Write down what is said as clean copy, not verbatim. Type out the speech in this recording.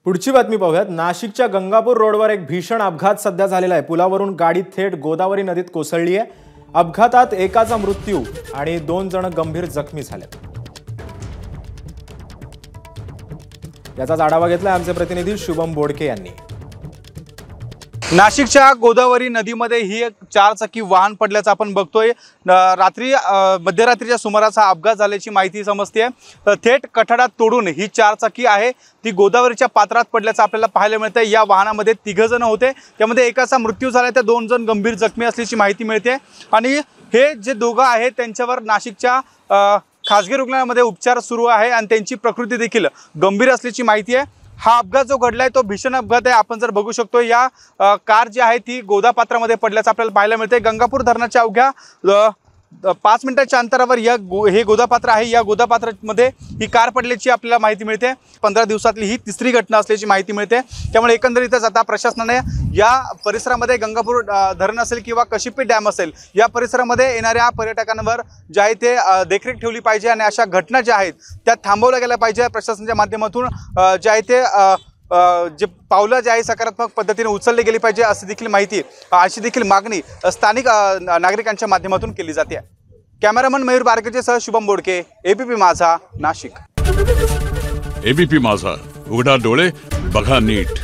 पुढची बातमी पाहूयात। नाशिकच्या गंगापूर रोडवर एक भीषण अपघात सध्या झालेला आहे। पुलावरून गाडी थेट गोदावरी नदीत कोसळली आहे। अपघातात एकाचा मृत्यू आणि 2 जण गंभीर जखमी झाले। याचा आढावा घेतला आमचे प्रतिनिधी शुभम बोडके यांनी। नाशिकच्या गोदावरी नदीमध्ये ही एक 4 चाकी वाहन पडल्याचं आपण बघतोय। रात्री मध्यरात्रीच्या सुमारास हा अपघात झाल्याची माहिती समजते। थेट कठडा तोडून ही 4 चाकी आहे ती गोदावरीच्या पात्रात पडल्याचं आपल्याला पाहायला मिळतंय। या वाहनामध्ये 3 जण होते, त्यामध्ये एकाचा मृत्यू झाला, तर 2 जण गंभीर जखमी असल्याची माहिती मिळते। आणि हे जे दोघं आहेत त्यांच्यावर नाशिकच्या खासगी रुग्णालयामध्ये उपचार सुरू आहे आणि त्यांची प्रकृती देखील गंभीर असल्याची माहिती आहे। हा अपघात जो घडलाय तो भीषण अपघात आहे। आपण जर बघू शकतो या कार जी आहे ती गोदापात्रामध्ये पडल्याचं आपल्याला पाहायला मिळते। गंगापूर धरणाच्या अवघ्या 5 मिनिटाच्या अंतरावर हे गोदापात्र आहे। या गोदापात्रामध्ये ही कार पडल्याची आपल्याला माहिती मिळते। 15 दिवसातली ही 3री घटना असल्याची माहिती मिळते। त्यामुळे एकंदरीतच आता प्रशासनाने या परिसरामध्ये गंगापूर धरण असेल किंवा कशिपी डॅम असेल या परिसरामध्ये येणाऱ्या पर्यटकांवर जे आहे ते देखरेख ठेवली पाहिजे आणि अशा घटना ज्या आहेत त्या थांबवल्या गेल्या पाहिजे। प्रशासनाच्या माध्यमातून जे आहे ते जे पावलं जे आहे सकारात्मक पद्धतीने उचलले गेली पाहिजे अशी देखील माहिती अशी देखील मागणी स्थानिक नागरिकांच्या माध्यमातून केली जाते। कॅमेरामन मयूर बारकेसह शुभम बोडके, एबीपी माझा, नाशिक। एबीपी माझा, उघडा डोळे बघा नीट।